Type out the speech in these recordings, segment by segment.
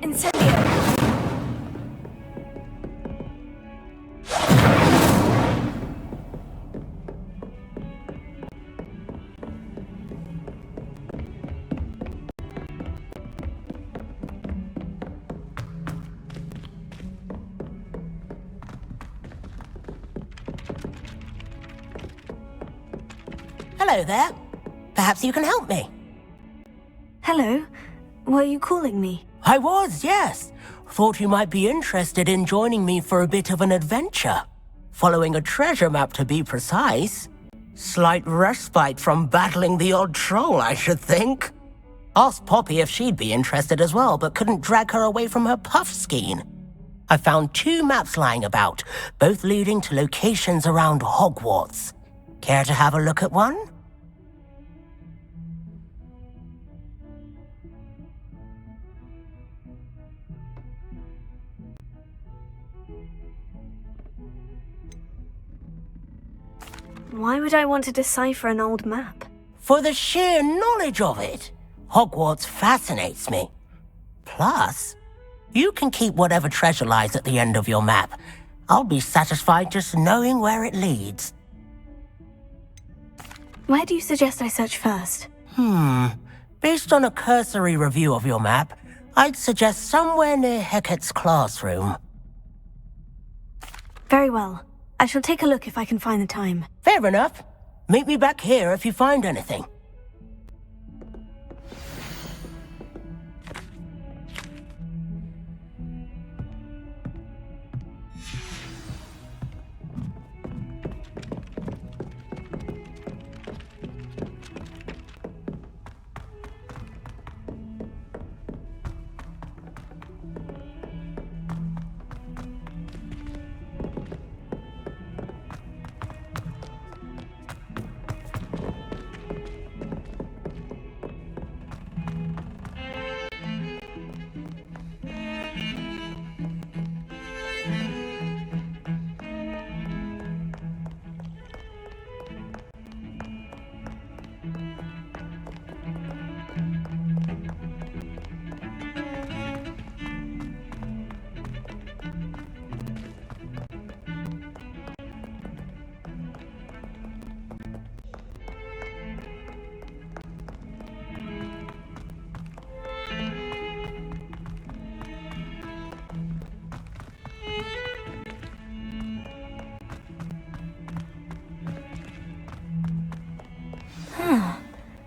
Incendio! Hello there. Perhaps you can help me. Hello. Were you calling me? I was, yes. Thought you might be interested in joining me for a bit of an adventure. Following a treasure map, to be precise. Slight respite from battling the odd troll, I should think. Asked Poppy if she'd be interested as well, but couldn't drag her away from her puff skein. I found 2 maps lying about, both leading to locations around Hogwarts. Care to have a look at one? Why would I want to decipher an old map? For the sheer knowledge of it. Hogwarts fascinates me. Plus, you can keep whatever treasure lies at the end of your map. I'll be satisfied just knowing where it leads. Where do you suggest I search first? Based on a cursory review of your map, I'd suggest somewhere near Hecat's classroom. Very well. I shall take a look if I can find the time. Fair enough. Meet me back here if you find anything.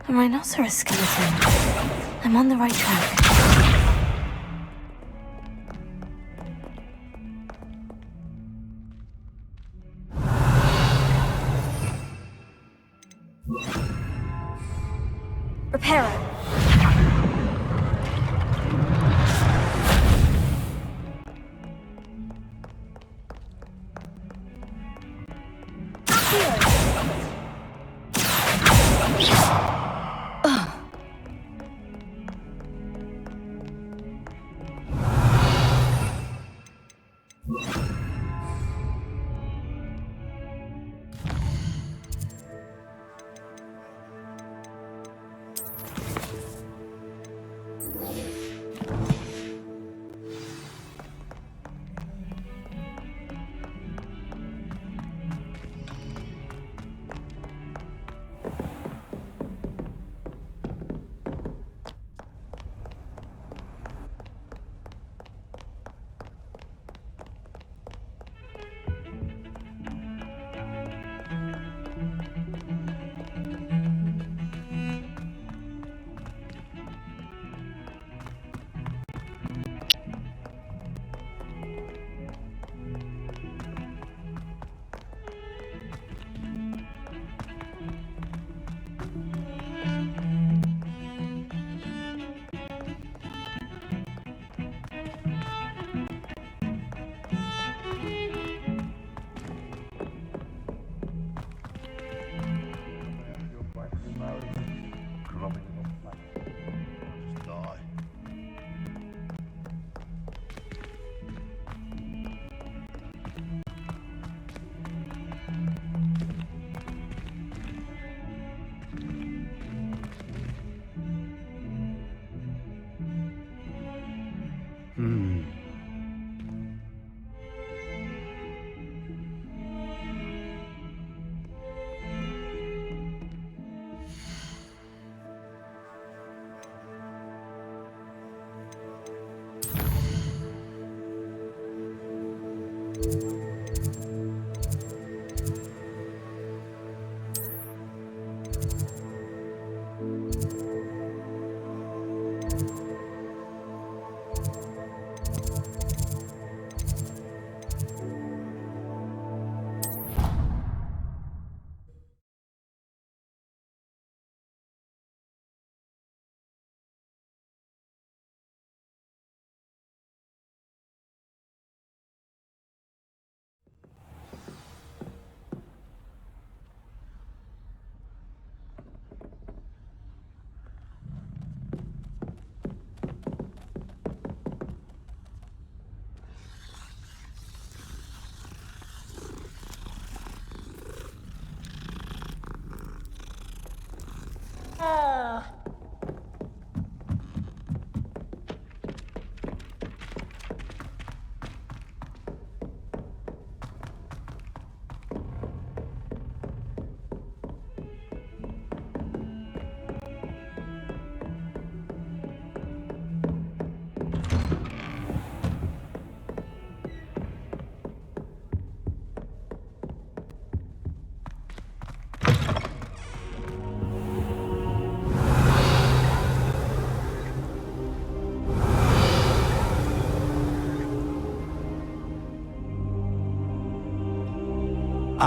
A rhinoceros skeleton. I'm on the right track. Reparo.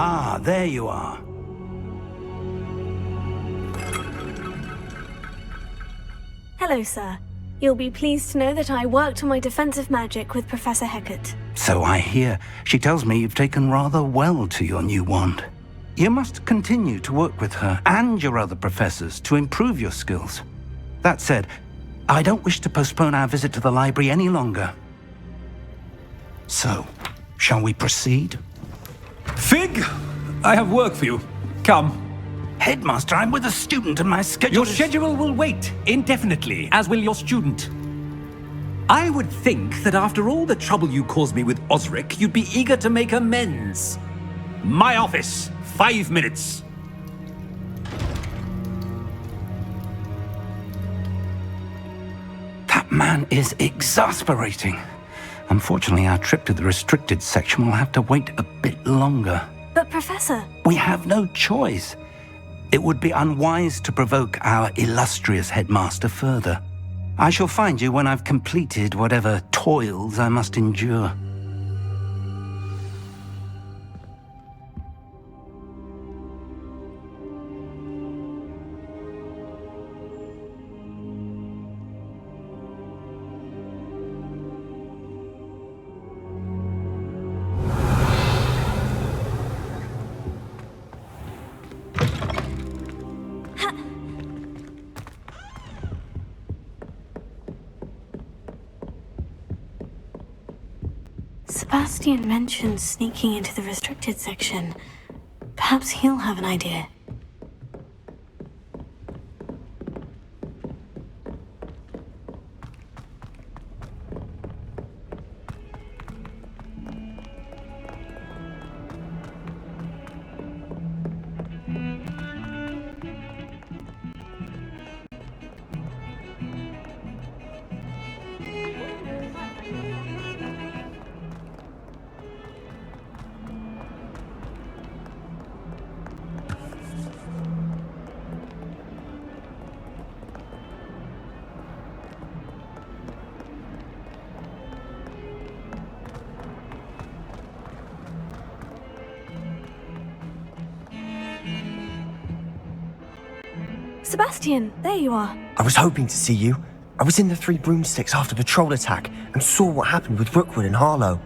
Ah, there you are. Hello, sir. You'll be pleased to know that I worked on my defensive magic with Professor Hecat. So I hear. She tells me you've taken rather well to your new wand. You must continue to work with her and your other professors to improve your skills. That said, I don't wish to postpone our visit to the library any longer. So, shall we proceed? Fig! I have work for you. Come. Headmaster, I'm with a student and my schedule Your is... schedule will wait indefinitely, as will your student. I would think that after all the trouble you caused me with Osric, you'd be eager to make amends. My office, 5 minutes. That man is exasperating. Unfortunately, our trip to the restricted section will have to wait a bit longer. But, Professor... We have no choice. It would be unwise to provoke our illustrious headmaster further. I shall find you when I've completed whatever toils I must endure. Sebastian mentioned sneaking into the restricted section. Perhaps he'll have an idea. Sebastian, there you are. I was hoping to see you. I was in the Three Broomsticks after the troll attack and saw what happened with Rookwood and Harlow.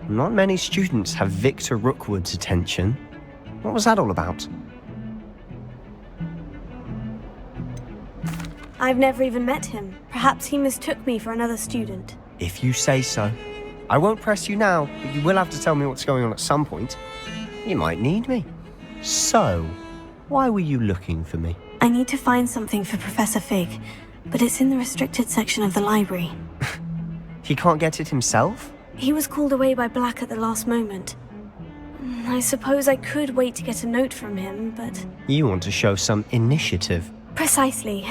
Not many students have Victor Rookwood's attention. What was that all about? I've never even met him. Perhaps he mistook me for another student. If you say so. I won't press you now, but you will have to tell me what's going on at some point. You might need me. So, why were you looking for me? I need to find something for Professor Fig, but it's in the restricted section of the library. He can't get it himself? He was called away by Black at the last moment. I suppose I could wait to get a note from him, but... You want to show some initiative. Precisely.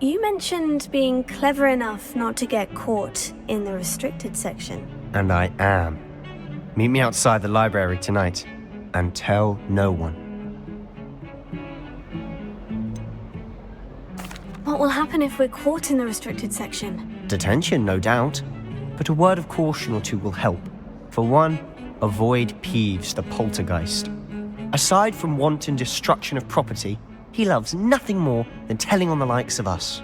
You mentioned being clever enough not to get caught in the restricted section. And I am. Meet me outside the library tonight, and tell no one. What will happen if we're caught in the restricted section? Detention, no doubt. But a word of caution or two will help. For one, avoid Peeves, the poltergeist. Aside from wanton destruction of property, he loves nothing more than telling on the likes of us.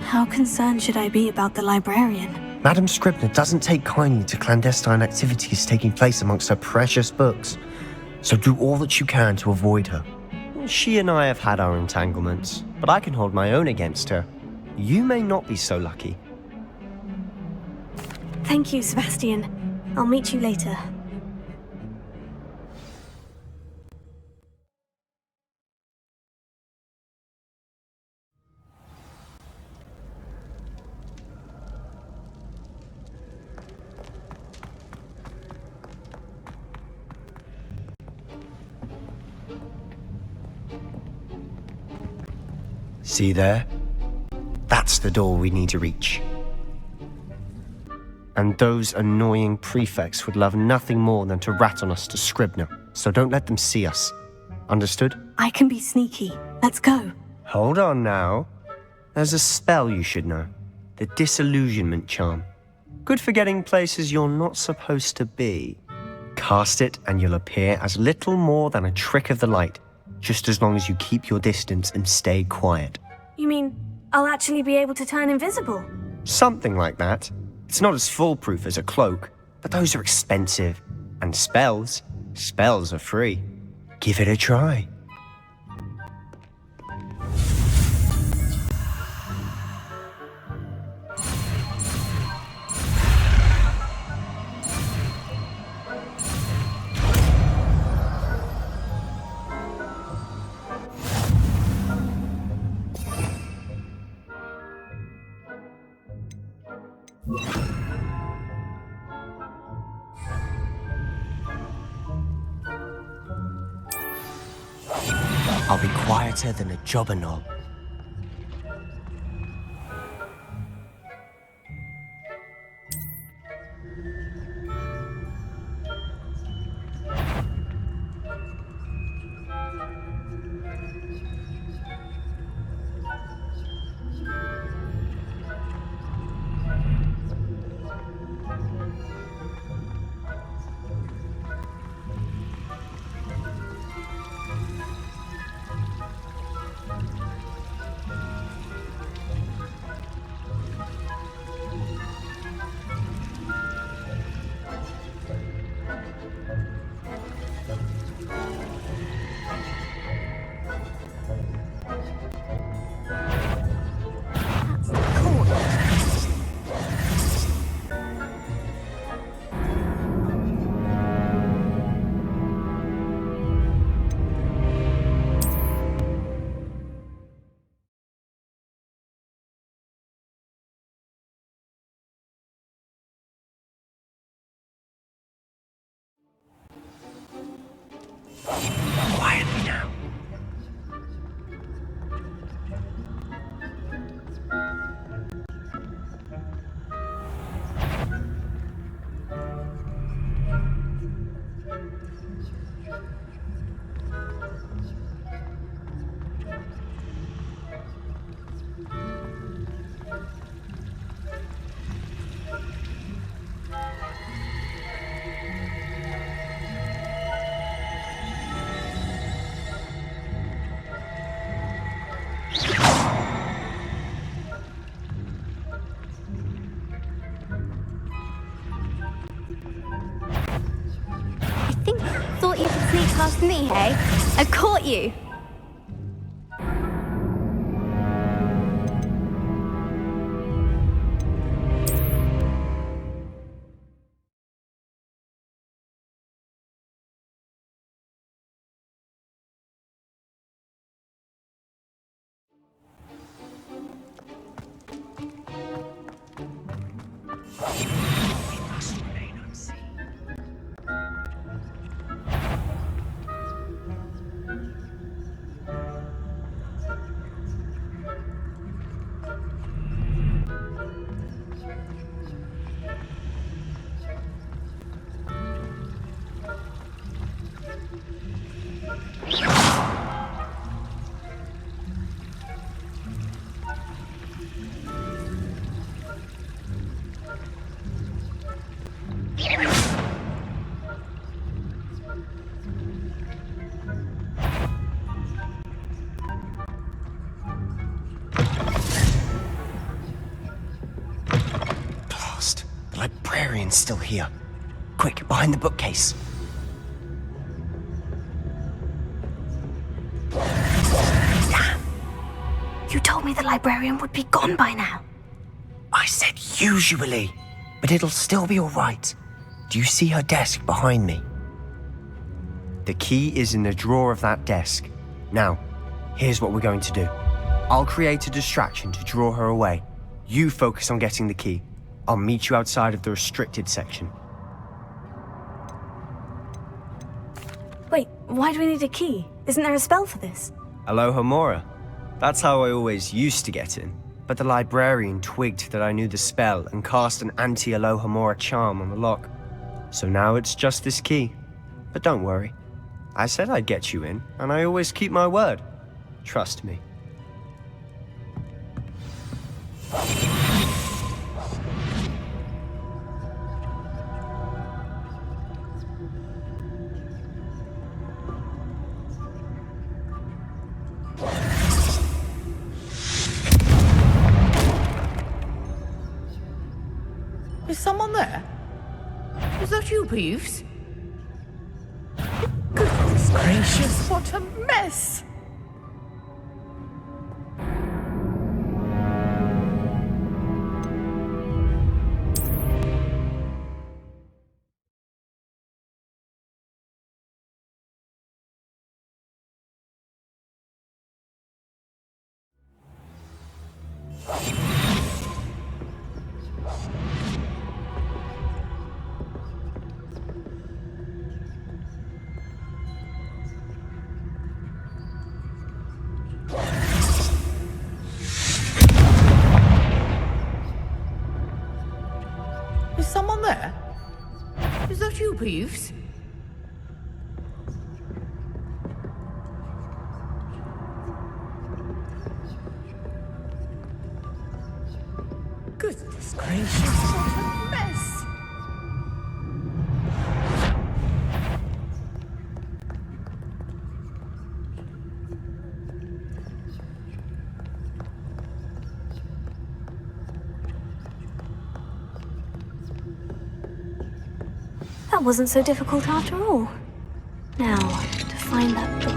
How concerned should I be about the librarian? Madame Scribner doesn't take kindly to clandestine activities taking place amongst her precious books, so do all that you can to avoid her. She and I have had our entanglements, but I can hold my own against her. You may not be so lucky. Thank you, Sebastian. I'll meet you later. See there? That's the door we need to reach. And those annoying prefects would love nothing more than to rat on us to Scribner, so don't let them see us. Understood? I can be sneaky. Let's go. Hold on now. There's a spell you should know. The disillusionment charm. Good for getting places you're not supposed to be. Cast it and you'll appear as little more than a trick of the light, just as long as you keep your distance and stay quiet. You mean I'll actually be able to turn invisible? Something like that. It's not as foolproof as a cloak, but those are expensive. And spells are free. Give it a try. I'll be quieter than a jobberknoll. Quietly now. Thought you could sneak past me, hey? I caught you! librarian's still here. Quick, behind the bookcase. Damn! You told me the librarian would be gone by now. I said usually, but it'll still be all right. Do you see her desk behind me? The key is in the drawer of that desk. Now, here's what we're going to do. I'll create a distraction to draw her away. You focus on getting the key. I'll meet you outside of the restricted section. Wait, why do we need a key? Isn't there a spell for this? Alohomora. That's how I always used to get in. But the librarian twigged that I knew the spell and cast an anti-Alohomora charm on the lock. So now it's just this key. But don't worry. I said I'd get you in, and I always keep my word. Trust me. Is someone there? Was that you, Peeves? Goodness gracious, what a mess! Is someone there? Is that you, Peeves? Goodness gracious, what a mess! That wasn't so difficult after all. Now, to find that book.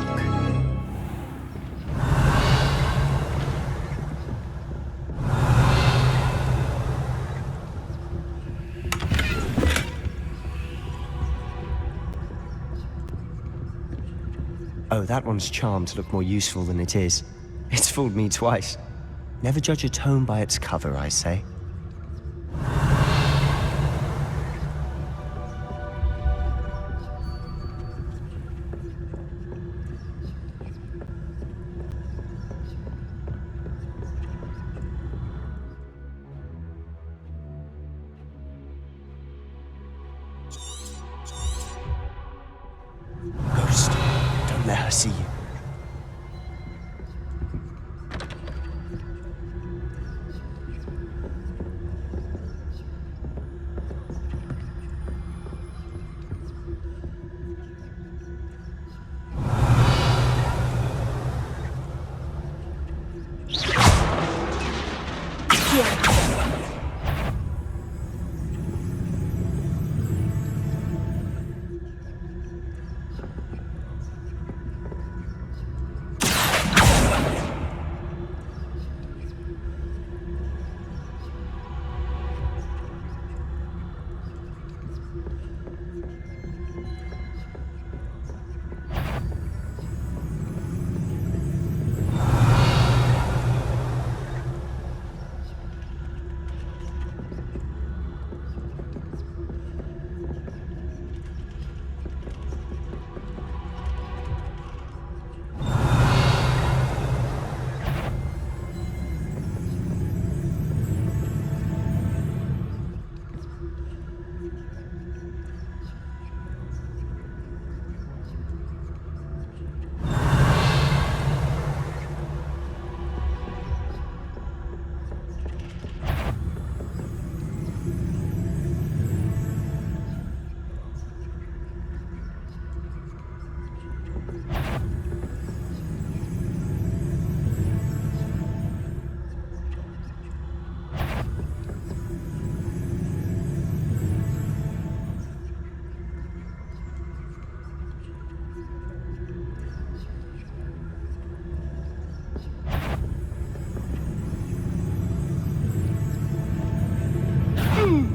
Oh, that one's charmed to look more useful than it is. It's fooled me twice. Never judge a tome by its cover, I say. Ghost, don't let her see you.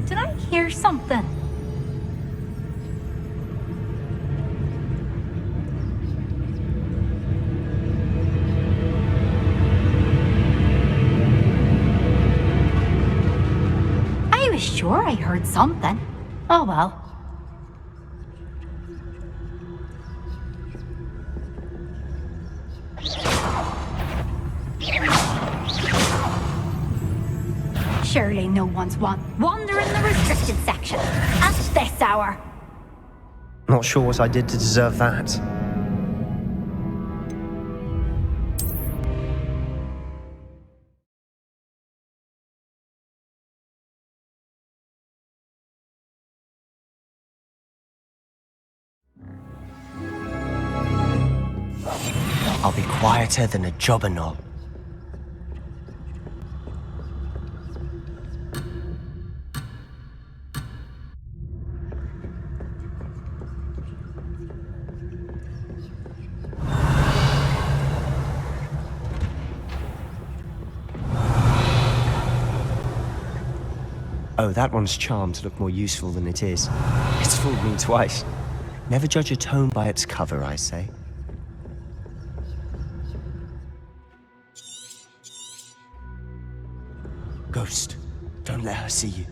Did I hear something? I was sure I heard something. Oh well. Surely no one's wandering the restricted section at this hour. Not sure what I did to deserve that. I'll be quieter than a jobberknoll. Oh, that one's charmed to look more useful than it is. It's fooled me twice. Never judge a tome by its cover, I say. Ghost, don't let her see you.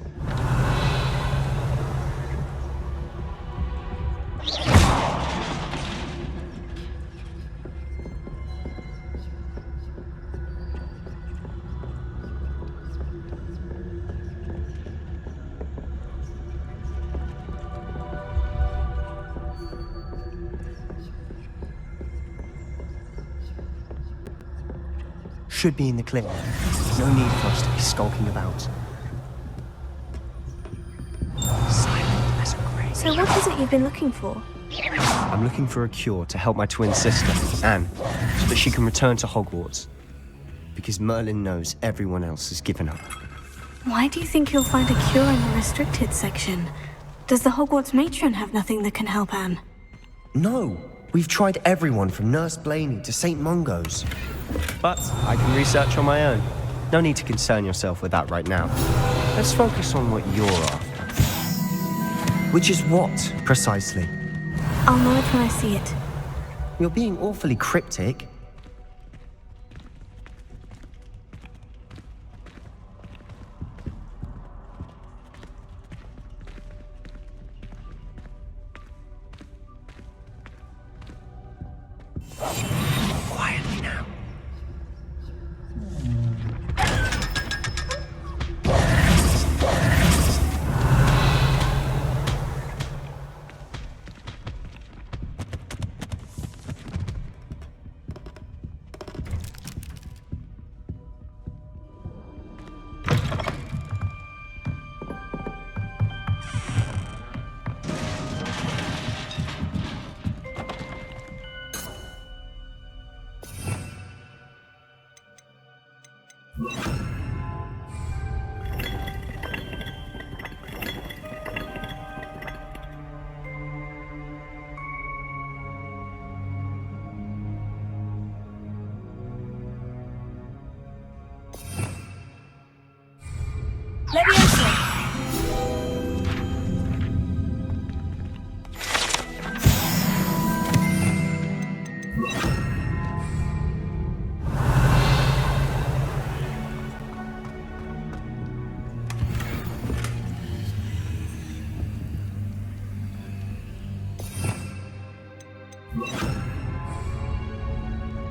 Should be in the clear. No need for us to be skulking about. Silent as a grave. So what is it you've been looking for? I'm looking for a cure to help my twin sister, Anne, so that she can return to Hogwarts. Because Merlin knows everyone else has given up. Why do you think you'll find a cure in the restricted section? Does the Hogwarts matron have nothing that can help Anne? No! We've tried everyone from Nurse Blaney to St. Mungo's. But I can research on my own. No need to concern yourself with that right now. Let's focus on what you're after. Which is what, precisely? I'll know it when I see it. You're being awfully cryptic. Quietly now.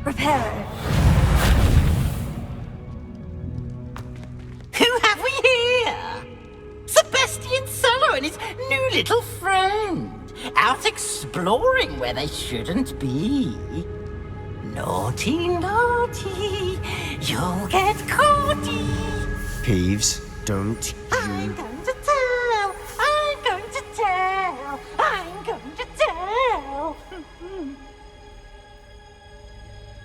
Reparo. Who have we here? Sebastian Solo and his new little friend, out exploring where they shouldn't be. Naughty, naughty, you'll get caughty. Peeves, don't you... I'm going to tell, I'm going to tell, I'm going to tell.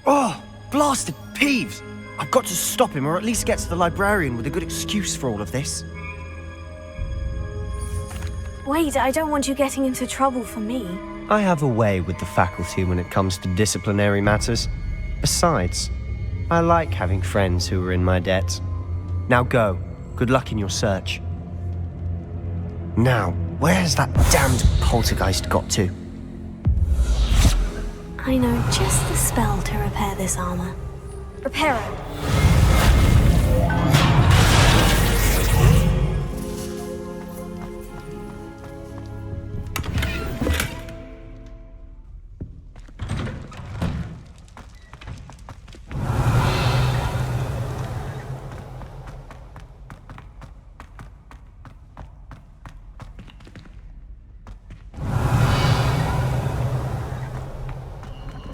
Oh, blasted Peeves! I've got to stop him, or at least get to the librarian with a good excuse for all of this. Wait, I don't want you getting into trouble for me. I have a way with the faculty when it comes to disciplinary matters. Besides, I like having friends who are in my debt. Now go. Good luck in your search. Now, where's that damned poltergeist got to? I know just the spell to repair this armor. Repair it.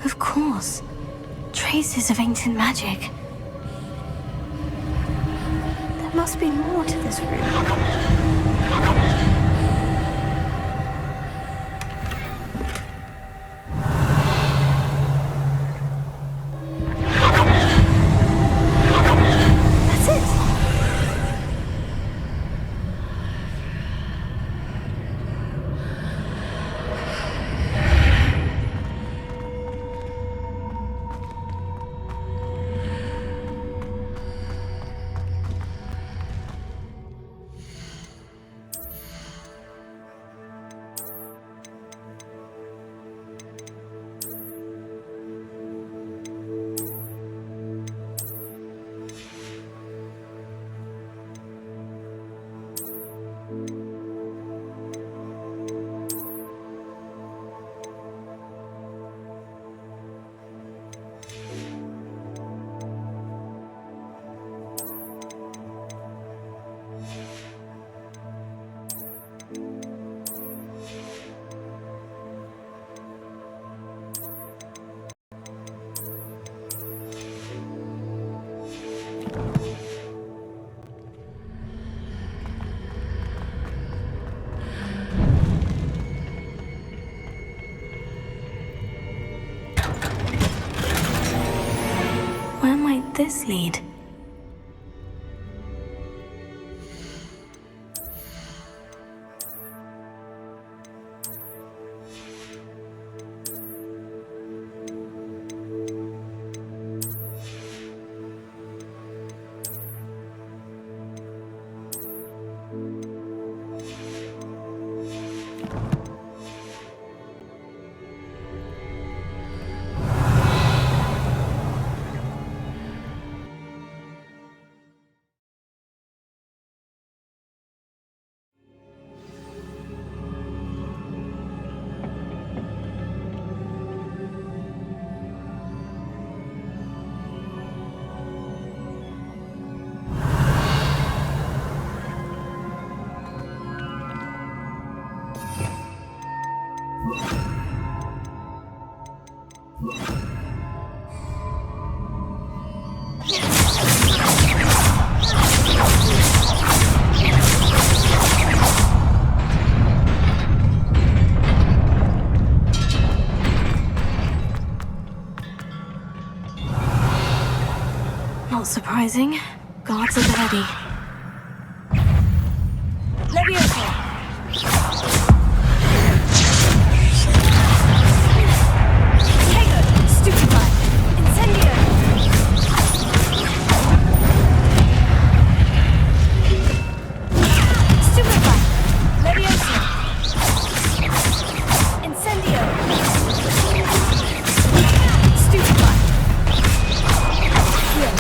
Of course. Traces of ancient magic. There must be more to this room. That's it! Where might this lead? Not surprising. Guards are ready. Leviosa. Diego, stupefy. Incendio. Stupefy. Leviosa. Incendio. Stupefy. Heal.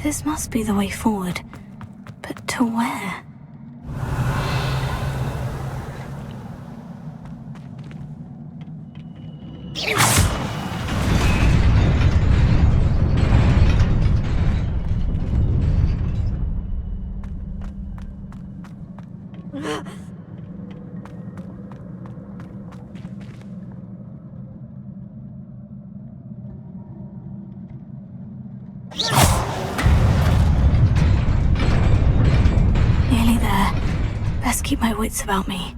This must be the way forward. But to where? Nearly there. Best keep my wits about me.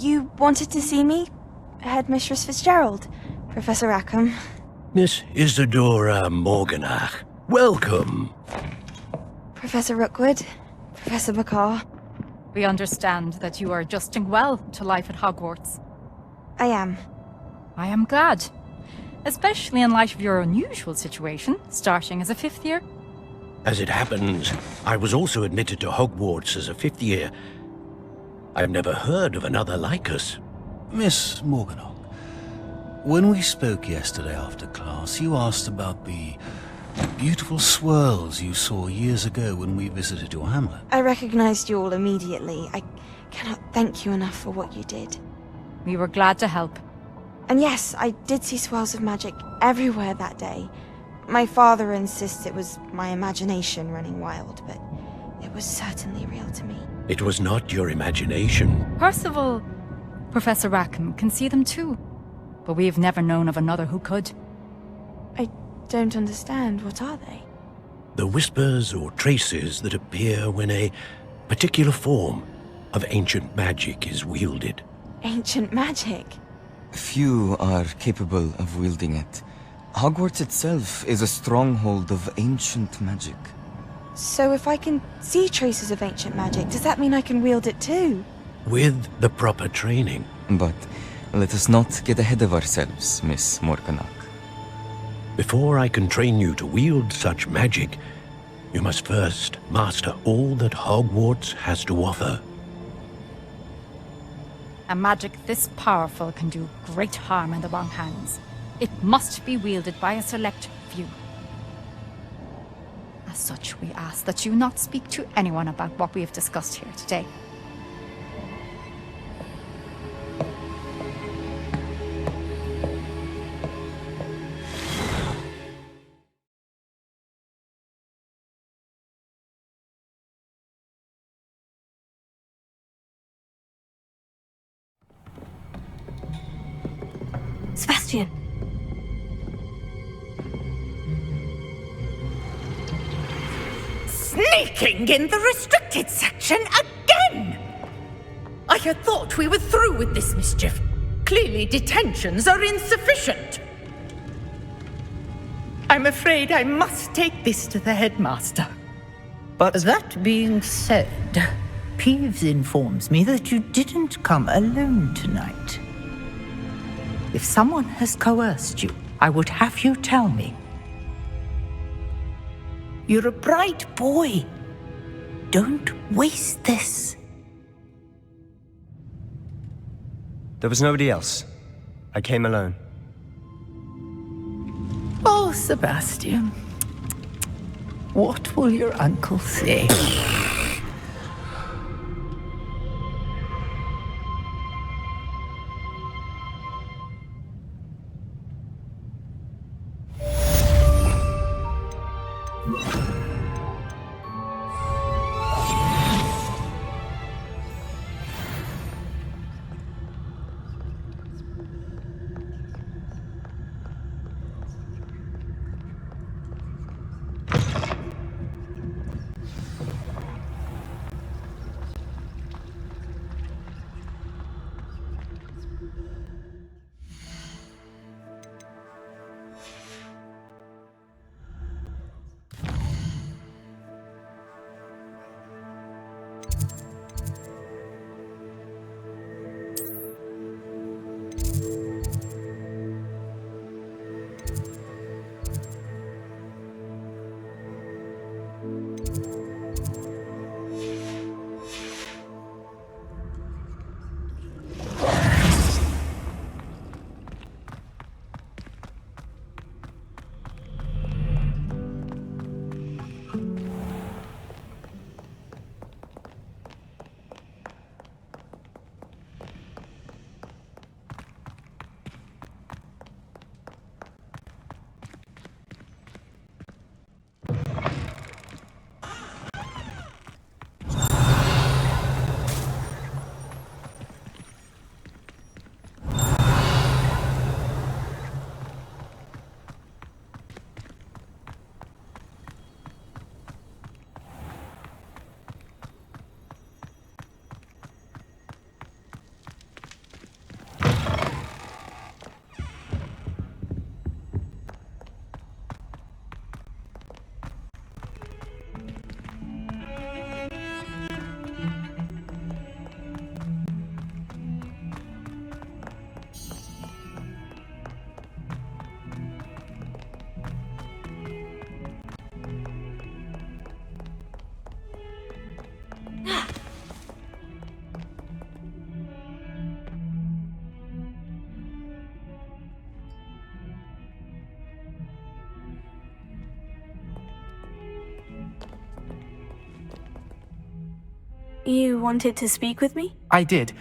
You wanted to see me? Headmistress Fitzgerald, Professor Rackham. Miss Isadora Morganach, welcome. Professor Rookwood, Professor Bakar. We understand that you are adjusting well to life at Hogwarts. I am. I am glad. Especially in light of your unusual situation, starting as a 5th year. As it happens, I was also admitted to Hogwarts as a 5th year. I've never heard of another like us. Miss Morganach, when we spoke yesterday after class, you asked about the beautiful swirls you saw years ago when we visited your hamlet. I recognized you all immediately. I cannot thank you enough for what you did. We were glad to help. And yes, I did see swirls of magic everywhere that day. My father insists it was my imagination running wild, but it was certainly real to me. It was not your imagination. Percival, Professor Rackham can see them too. But we've never known of another who could. I don't understand. What are they? The whispers or traces that appear when a particular form of ancient magic is wielded. Ancient magic? Few are capable of wielding it. Hogwarts itself is a stronghold of ancient magic. So if I can see traces of ancient magic, does that mean I can wield it too? With the proper training. But let us not get ahead of ourselves, Miss Morganach. Before I can train you to wield such magic, you must first master all that Hogwarts has to offer. A magic this powerful can do great harm in the wrong hands. It must be wielded by a select few. As such, we ask that you not speak to anyone about what we have discussed here today. Sebastian. Sneaking in the restricted section again! I had thought we were through with this mischief. Clearly detentions are insufficient. I'm afraid I must take this to the headmaster. But that being said, Peeves informs me that you didn't come alone tonight. If someone has coerced you, I would have you tell me. You're a bright boy. Don't waste this. There was nobody else. I came alone. Oh, Sebastian. What will your uncle say? You wanted to speak with me? I did.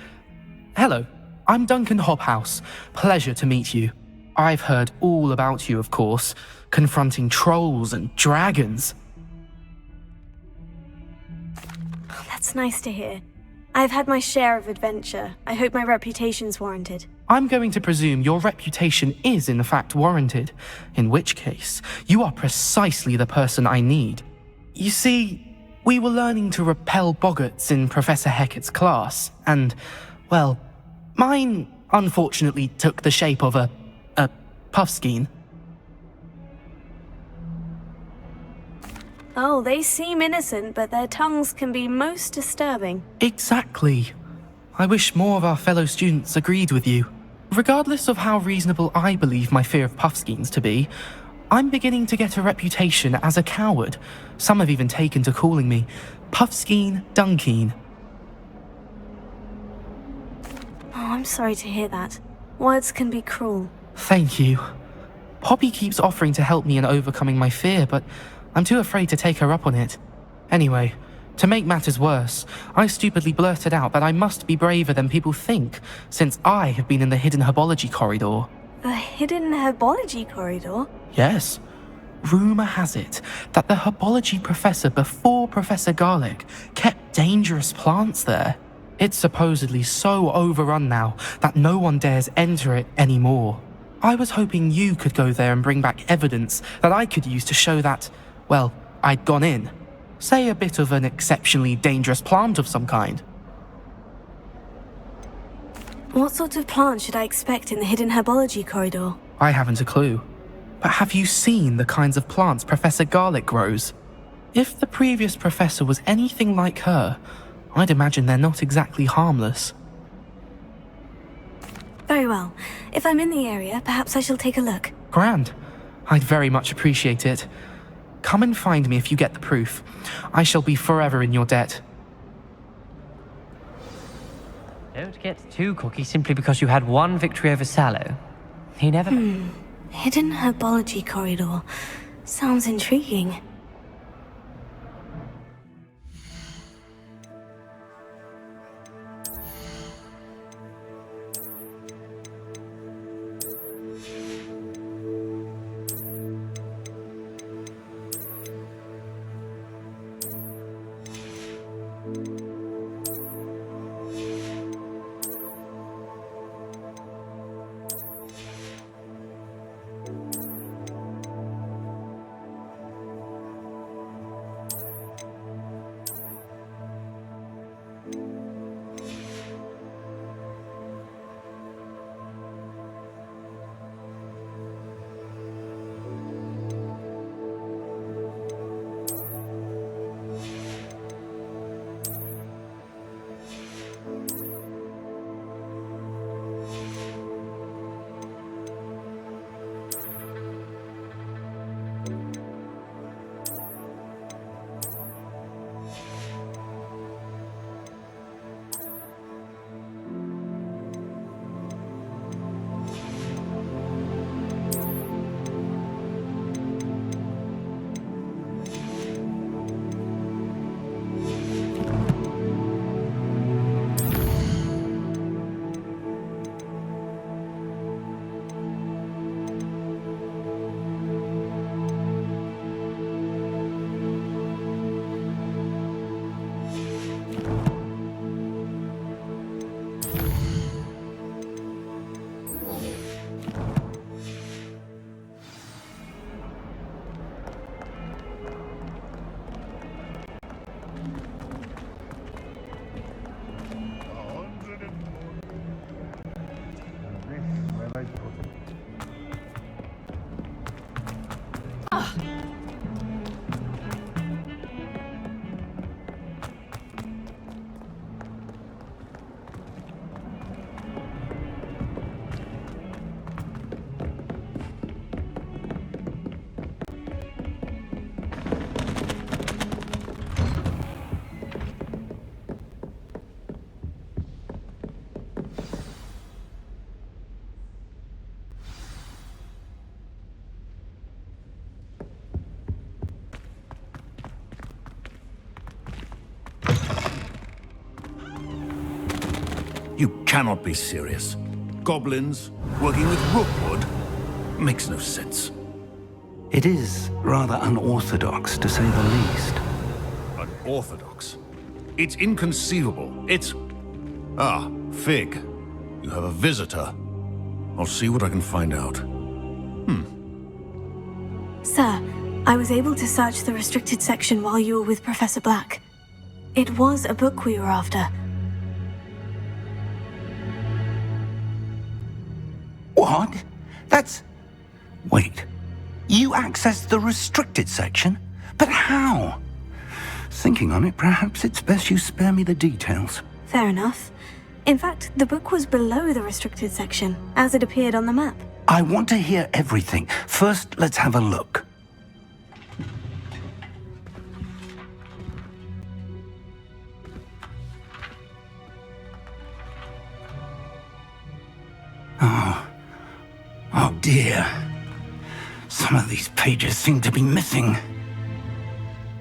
Hello, I'm Duncan Hobhouse. Pleasure to meet you. I've heard all about you, of course, confronting trolls and dragons. That's nice to hear. I've had my share of adventure. I hope my reputation's warranted. I'm going to presume your reputation is in fact warranted, in which case, you are precisely the person I need. You see, we were learning to repel boggarts in Professor Hecat's class, and, well, mine unfortunately took the shape of a puffskein. Oh, they seem innocent, but their tongues can be most disturbing. Exactly. I wish more of our fellow students agreed with you. Regardless of how reasonable I believe my fear of puffskeins to be, I'm beginning to get a reputation as a coward. Some have even taken to calling me Puffskein Dunkeen. Oh, I'm sorry to hear that. Words can be cruel. Thank you. Poppy keeps offering to help me in overcoming my fear, but I'm too afraid to take her up on it. Anyway, to make matters worse, I stupidly blurted out that I must be braver than people think, since I have been in the hidden herbology corridor. The hidden herbology corridor? Yes. Rumour has it that the herbology professor before Professor Garlic kept dangerous plants there. It's supposedly so overrun now that no one dares enter it anymore. I was hoping you could go there and bring back evidence that I could use to show that, well, I'd gone in. Say a bit of an exceptionally dangerous plant of some kind. What sort of plant should I expect in the hidden herbology corridor? I haven't a clue. But have you seen the kinds of plants Professor Garlic grows? If the previous professor was anything like her, I'd imagine they're not exactly harmless. Very well. If I'm in the area, perhaps I shall take a look. Grand. I'd very much appreciate it. Come and find me if you get the proof. I shall be forever in your debt. Don't get too cocky simply because you had one victory over Sallow. He never... Hidden herbology corridor. Sounds intriguing. You cannot be serious. Goblins working with Rookwood makes no sense. It is rather unorthodox, to say the least. Unorthodox? It's inconceivable. It's... Ah, Fig. You have a visitor. I'll see what I can find out. Sir, I was able to search the restricted section while you were with Professor Black. It was a book we were after. What? That's... Wait. You accessed the restricted section? But how? Thinking on it, perhaps it's best you spare me the details. Fair enough. In fact, the book was below the restricted section, as it appeared on the map. I want to hear everything. First, let's have a look. Oh dear. Some of these pages seem to be missing.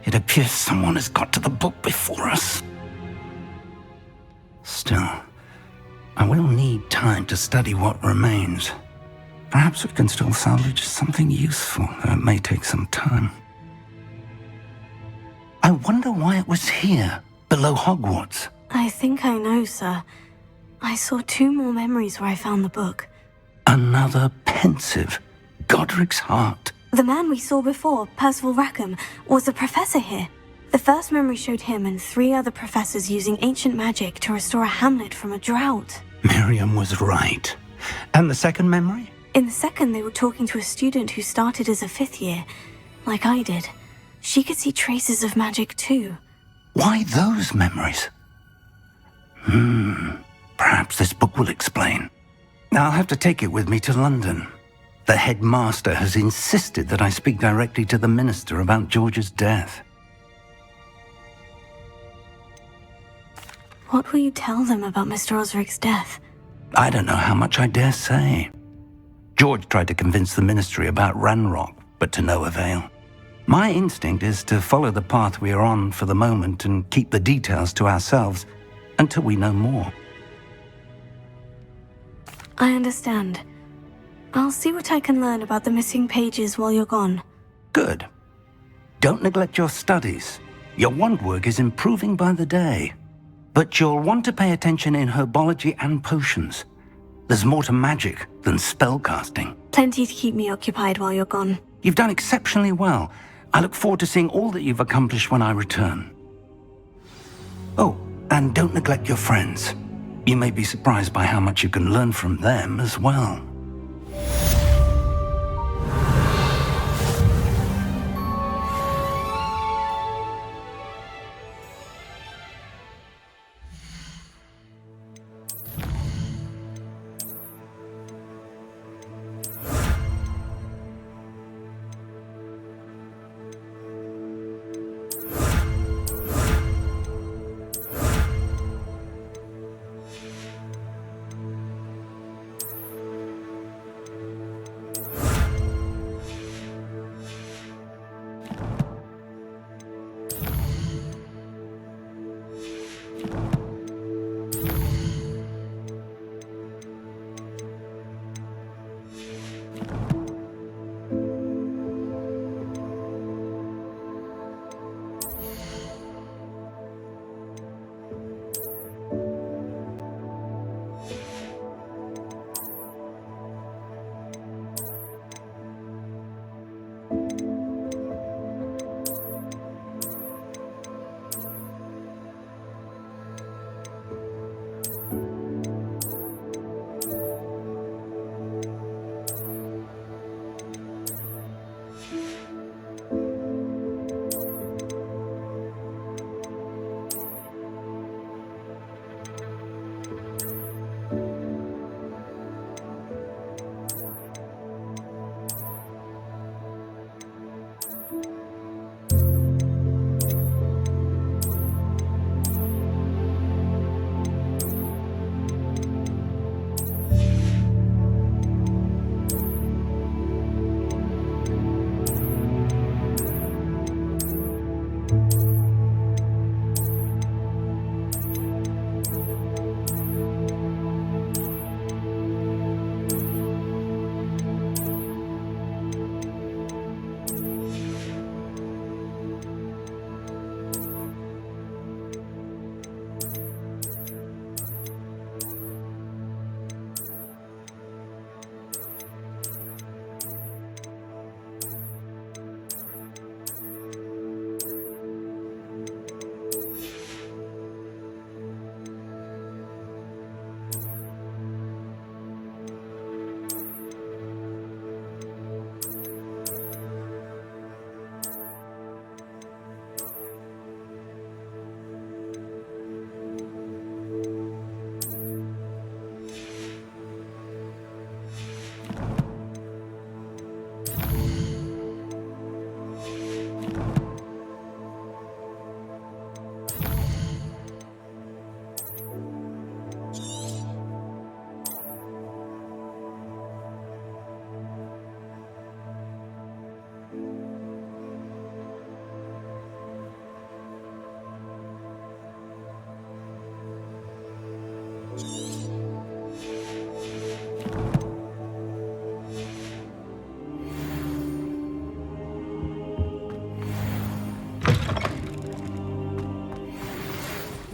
It appears someone has got to the book before us. Still, I will need time to study what remains. Perhaps we can still salvage something useful, though it may take some time. I wonder why it was here, below Hogwarts. I think I know, sir. I saw 2 more memories where I found the book. Another pensive. Godric's heart. The man we saw before, Percival Rackham, was a professor here. The first memory showed him and 3 other professors using ancient magic to restore a hamlet from a drought. Miriam was right. And the second memory? In the second, they were talking to a student who started as a 5th year, like I did. She could see traces of magic too. Why those memories? Perhaps this book will explain. I'll have to take it with me to London. The headmaster has insisted that I speak directly to the minister about George's death. What will you tell them about Mr. Osric's death? I don't know how much I dare say. George tried to convince the ministry about Ranrock, but to no avail. My instinct is to follow the path we are on for the moment and keep the details to ourselves until we know more. I understand. I'll see what I can learn about the missing pages while you're gone. Good. Don't neglect your studies. Your wand work is improving by the day. But you'll want to pay attention in herbology and potions. There's more to magic than spellcasting. Plenty to keep me occupied while you're gone. You've done exceptionally well. I look forward to seeing all that you've accomplished when I return. Oh, and don't neglect your friends. You may be surprised by how much you can learn from them as well.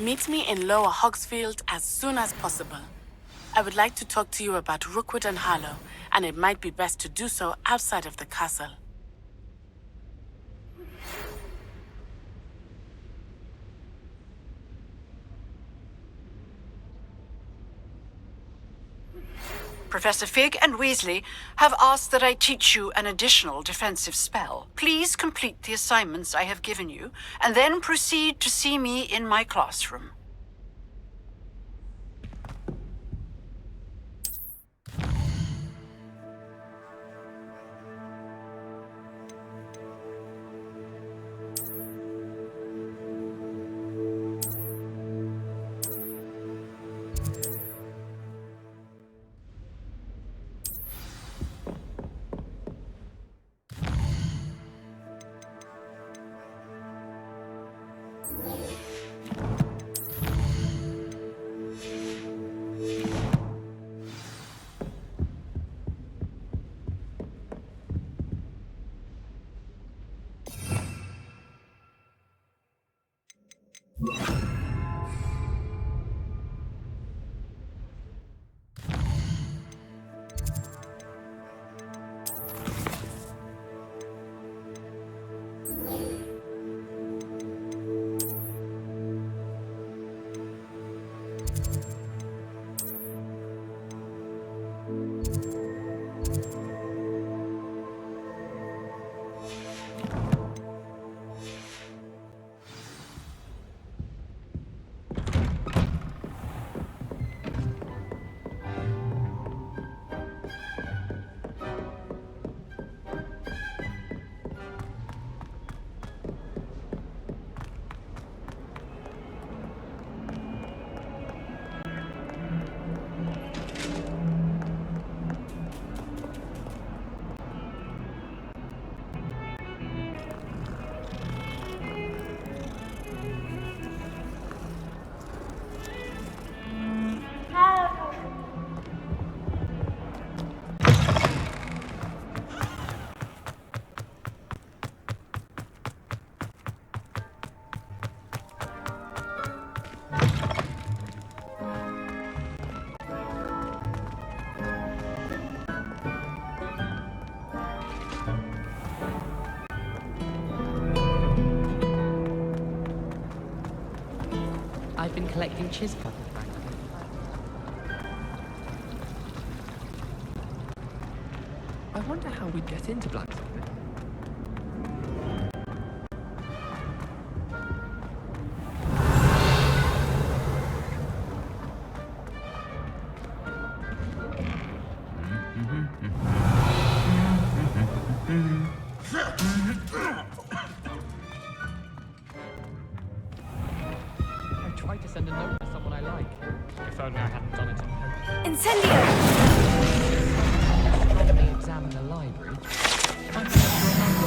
Meet me in Lower Hogsfield as soon as possible. I would like to talk to you about Rookwood and Harlow, and it might be best to do so outside of the castle. Professor Fig and Weasley have asked that I teach you an additional defensive spell. Please complete the assignments I have given you, and then proceed to see me in my classroom. I've been collecting chiscottles, frankly. I wonder how we'd get into blacksmithing. Send a note to someone I like. If only I hadn't done it on purpose. Incendio! Strongly examine the library. I'm not sure how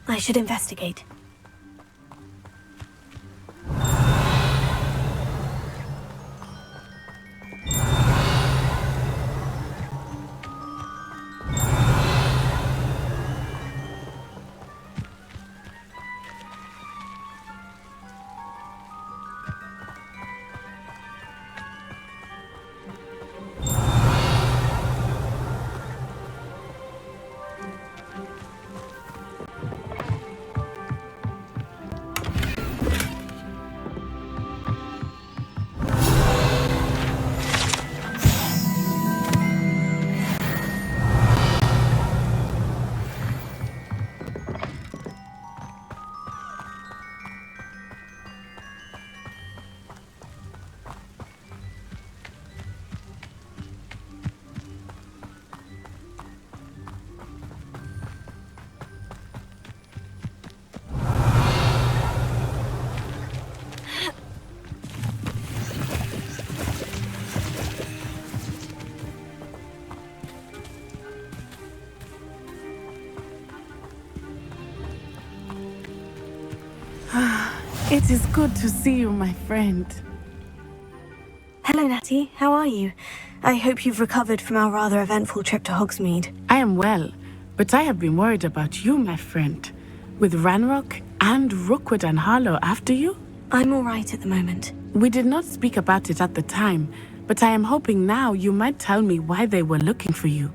I should investigate. It is good to see you, my friend. Hello, Natty. How are you? I hope you've recovered from our rather eventful trip to Hogsmeade. I am well, but I have been worried about you, my friend. With Ranrock and Rookwood and Harlow after you? I'm all right at the moment. We did not speak about it at the time, but I am hoping now you might tell me why they were looking for you.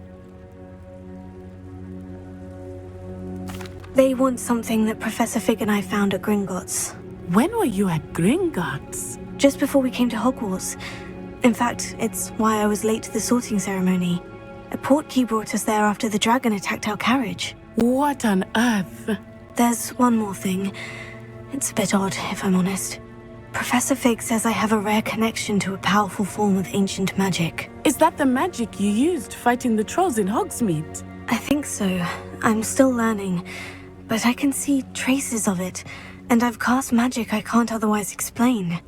They want something that Professor Fig and I found at Gringotts. When were you at Gringotts? Just before we came to Hogwarts. In fact, it's why I was late to the sorting ceremony. A portkey brought us there after the dragon attacked our carriage. What on earth? There's one more thing. It's a bit odd, if I'm honest. Professor Fig says I have a rare connection to a powerful form of ancient magic. Is that the magic you used fighting the trolls in Hogsmeade? I think so. I'm still learning, but I can see traces of it, and I've cast magic I can't otherwise explain.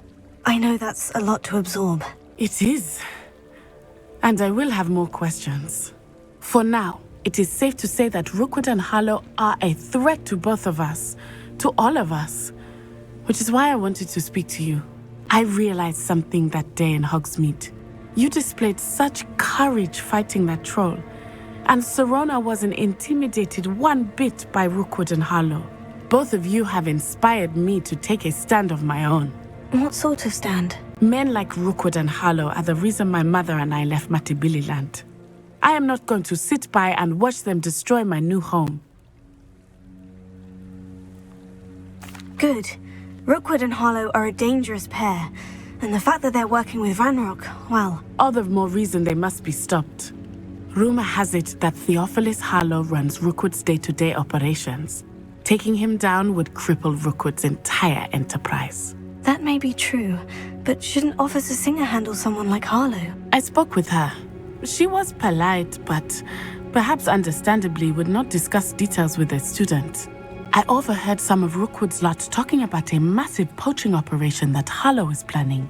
I know that's a lot to absorb. It is. And I will have more questions. For now, it is safe to say that Rookwood and Harlow are a threat to both of us, to all of us, which is why I wanted to speak to you. I realized something that day in Hogsmeade. You displayed such courage fighting that troll, and Serona wasn't intimidated one bit by Rookwood and Harlow. Both of you have inspired me to take a stand of my own. What sort of stand? Men like Rookwood and Harlow are the reason my mother and I left Matabeleland. I am not going to sit by and watch them destroy my new home. Good. Rookwood and Harlow are a dangerous pair, and the fact that they're working with Ranrock, well... All the more reason they must be stopped. Rumor has it that Theophilus Harlow runs Rookwood's day-to-day operations. Taking him down would cripple Rookwood's entire enterprise. That may be true, but shouldn't Officer Singer handle someone like Harlow? I spoke with her. She was polite, but perhaps understandably would not discuss details with a student. I overheard some of Rookwood's lot talking about a massive poaching operation that Harlow is planning.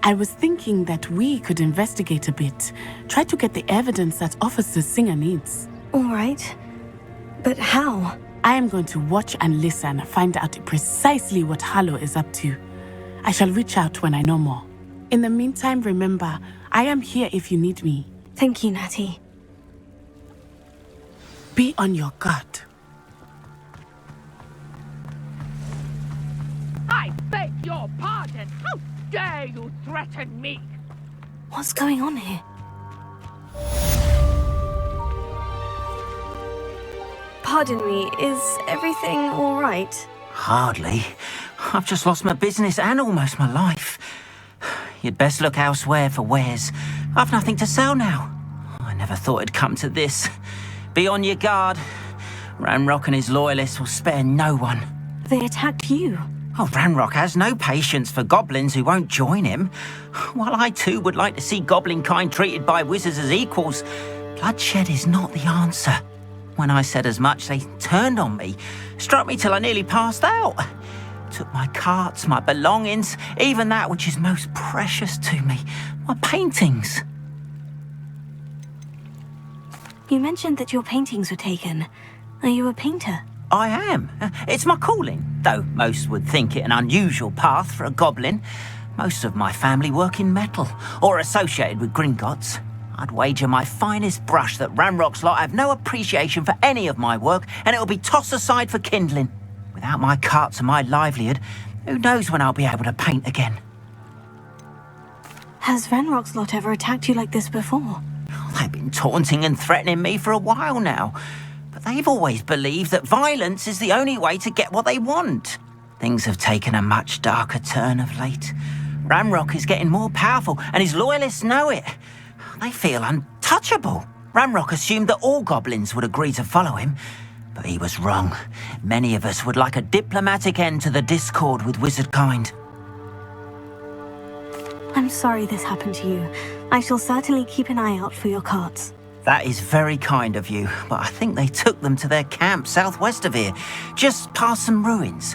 I was thinking that we could investigate a bit, try to get the evidence that Officer Singer needs. All right. But how? I am going to watch and listen, find out precisely what Harlow is up to. I shall reach out when I know more. In the meantime, remember, I am here if you need me. Thank you, Natty. Be on your guard. I beg your pardon. How dare you threaten me? What's going on here? Pardon me, is everything all right? Hardly. I've just lost my business and almost my life. You'd best look elsewhere for wares. I've nothing to sell now. I never thought it'd come to this. Be on your guard. Ranrock and his loyalists will spare no one. They attacked you. Oh, Ranrock has no patience for goblins who won't join him. While I too would like to see goblin kind treated by wizards as equals, bloodshed is not the answer. When I said as much, they turned on me, struck me till I nearly passed out. Took my carts, my belongings, even that which is most precious to me, my paintings. You mentioned that your paintings were taken. Are you a painter? I am. It's my calling, though most would think it an unusual path for a goblin. Most of my family work in metal, or associated with Gringotts. I'd wager my finest brush that Ranrock's lot have no appreciation for any of my work, and it'll be tossed aside for kindling. Without my carts and my livelihood, who knows when I'll be able to paint again. Has Ranrock's lot ever attacked you like this before? They've been taunting and threatening me for a while now, but they've always believed that violence is the only way to get what they want. Things have taken a much darker turn of late. Ranrock is getting more powerful, and his loyalists know it. They feel untouchable. Ranrock assumed that all goblins would agree to follow him, but he was wrong. Many of us would like a diplomatic end to the discord with wizard kind. I'm sorry this happened to you. I shall certainly keep an eye out for your carts. That is very kind of you, but I think they took them to their camp southwest of here, just past some ruins.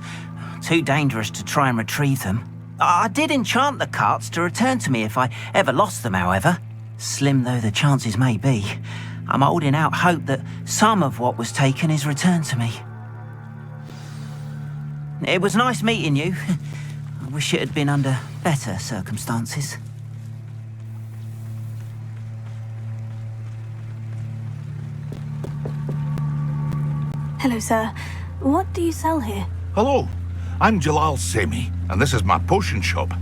Too dangerous to try and retrieve them. I did enchant the carts to return to me if I ever lost them, however. Slim though the chances may be, I'm holding out hope that some of what was taken is returned to me. It was nice meeting you. I wish it had been under better circumstances. Hello, sir. What do you sell here? Hello, I'm Jalal Semi, and this is my potion shop.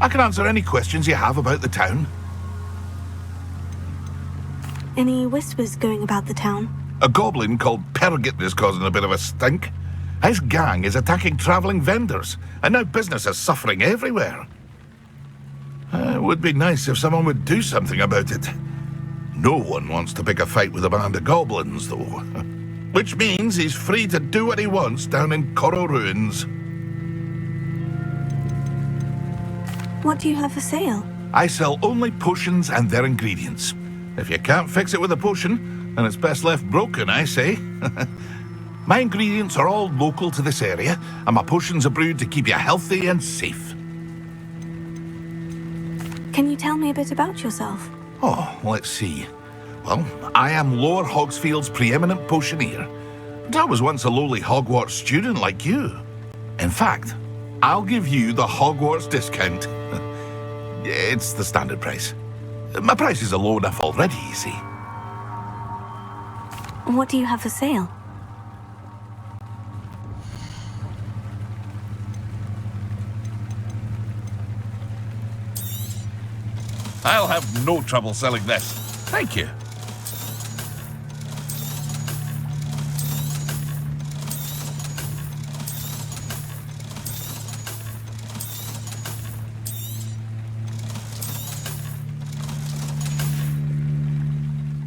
I can answer any questions you have about the town. Any whispers going about the town? A goblin called Pergit is causing a bit of a stink. His gang is attacking travelling vendors, and now business is suffering everywhere. It would be nice if someone would do something about it. No one wants to pick a fight with a band of goblins, though. Which means he's free to do what he wants down in Coral Ruins. What do you have for sale? I sell only potions and their ingredients. If you can't fix it with a potion, then it's best left broken, I say. My ingredients are all local to this area, and my potions are brewed to keep you healthy and safe. Can you tell me a bit about yourself? Oh, let's see. Well, I am Lower Hogsfield's preeminent potioneer. But I was once a lowly Hogwarts student like you. In fact, I'll give you the Hogwarts discount. It's the standard price. My prices are low enough already, you see. What do you have for sale? I'll have no trouble selling this. Thank you.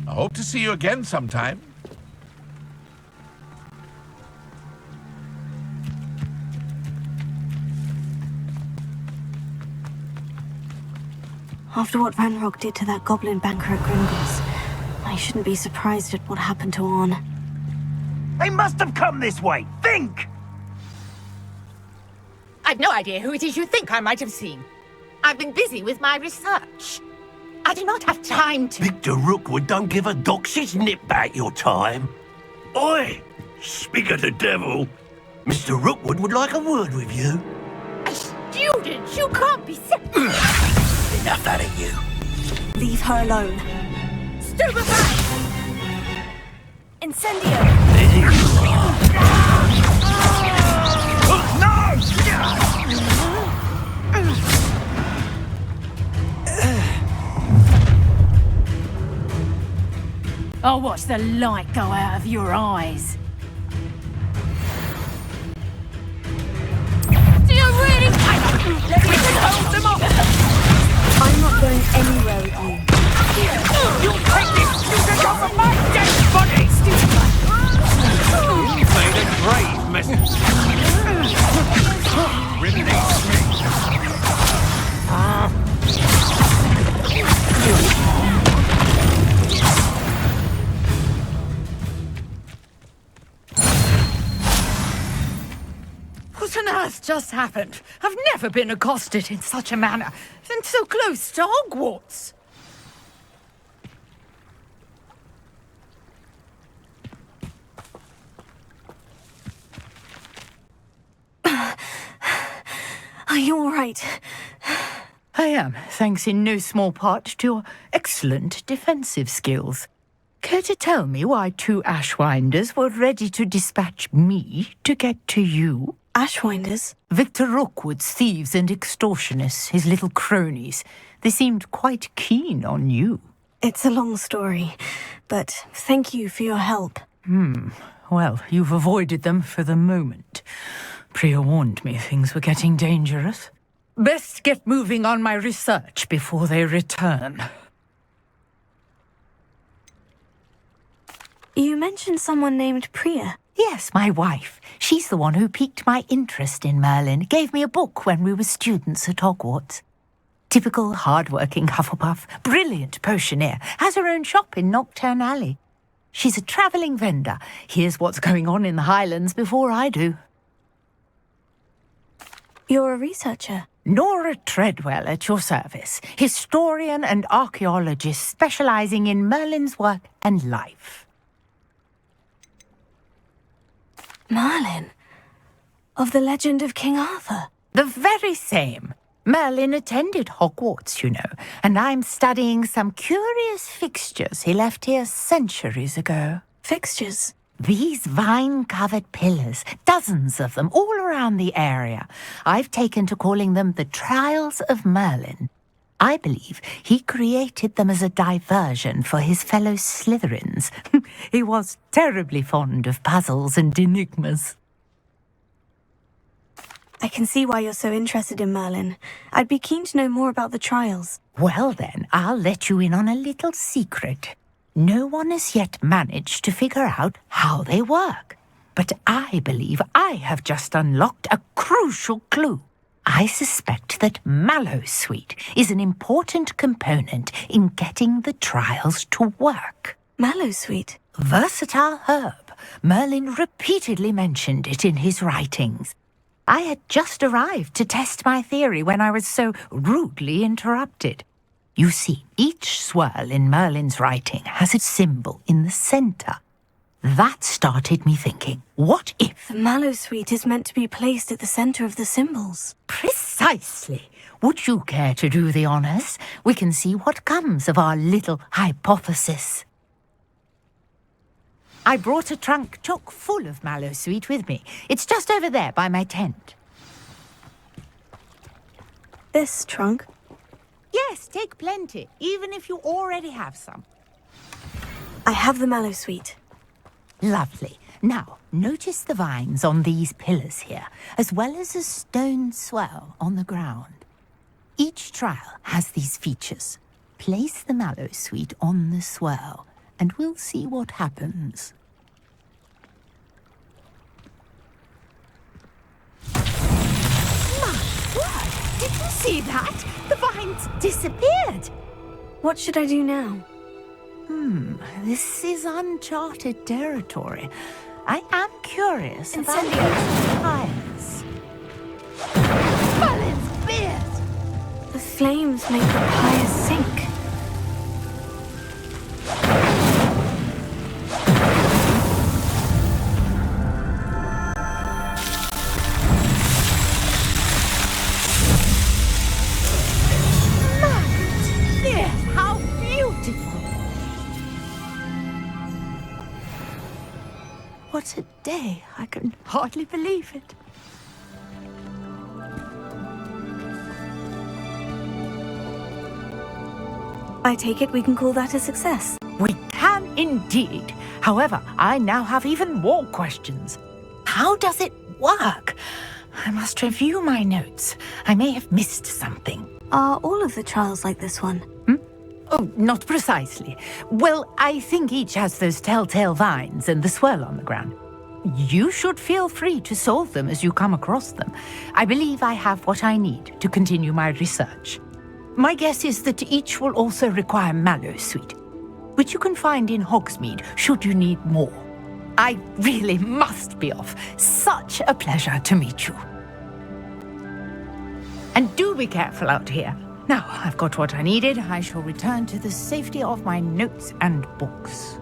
I hope to see you again sometime. After what Ranrock did to that goblin banker at Gringotts, I shouldn't be surprised at what happened to Orn. They must have come this way! Think! I've no idea who it is you think I might have seen. I've been busy with my research. I do not have time to... Victor Rookwood don't give a doxy's nip back your time. Oi! Speak of the devil. Mr. Rookwood would like a word with you. A student? You can't be... Enough out of you. Leave her alone. Stupefy! Incendio! There you are. I'll watch the light go out of your eyes. Do you really... Let me hold them off! I'm not going anywhere with you. You'll take this student off of my dead body! You made a grave mess. Release me. What on earth just happened? I've never been accosted in such a manner, and so close to Hogwarts. Are you all right? I am, thanks in no small part to your excellent defensive skills. Care to tell me why 2 Ashwinders were ready to dispatch me to get to you? Ashwinders? Victor Rookwood's thieves and extortionists, his little cronies. They seemed quite keen on you. It's a long story, but thank you for your help. Well, you've avoided them for the moment. Priya warned me things were getting dangerous. Best get moving on my research before they return. You mentioned someone named Priya. Yes, my wife. She's the one who piqued my interest in Merlin. Gave me a book when we were students at Hogwarts. Typical hard-working Hufflepuff, brilliant potioneer, has her own shop in Knockturn Alley. She's a travelling vendor. Hears what's going on in the Highlands before I do. You're a researcher? Nora Treadwell at your service. Historian and archaeologist specialising in Merlin's work and life. Merlin? Of the legend of King Arthur? The very same. Merlin attended Hogwarts, you know, and I'm studying some curious fixtures he left here centuries ago. Fixtures? These vine-covered pillars, dozens of them, all around the area. I've taken to calling them the Trials of Merlin. I believe he created them as a diversion for his fellow Slytherins. He was terribly fond of puzzles and enigmas. I can see why you're so interested in Merlin. I'd be keen to know more about the trials. Well then, I'll let you in on a little secret. No one has yet managed to figure out how they work. But I believe I have just unlocked a crucial clue. I suspect that Mallowsweet is an important component in getting the trials to work. Mallowsweet? Versatile herb. Merlin repeatedly mentioned it in his writings. I had just arrived to test my theory when I was so rudely interrupted. You see, each swirl in Merlin's writing has a symbol in the centre. That started me thinking, what if... The Mallowsweet is meant to be placed at the centre of the symbols. Precisely. Would you care to do the honours? We can see what comes of our little hypothesis. I brought a trunk chock full of Mallowsweet with me. It's just over there by my tent. This trunk? Yes, take plenty, even if you already have some. I have the Mallowsweet. Lovely. Now, notice the vines on these pillars here, as well as a stone swell on the ground. Each trial has these features. Place the Mallowsweet on the swell, and we'll see what happens. My word! Did you see that? The vines disappeared. What should I do now? This is uncharted territory. I am curious about Incendiary. those fires. Merlin's beard! The flames make the pyre sink. Yes, how beautiful! What a day! I can hardly believe it. I take it we can call that a success. We can indeed. However, I now have even more questions. How does it work? I must review my notes. I may have missed something. Are all of the trials like this one? Oh, not precisely. Well, I think each has those telltale vines and the swirl on the ground. You should feel free to solve them as you come across them. I believe I have what I need to continue my research. My guess is that each will also require mallow sweet, which you can find in Hogsmeade should you need more. I really must be off. Such a pleasure to meet you. And do be careful out here. Now I've got what I needed. I shall return to the safety of my notes and books.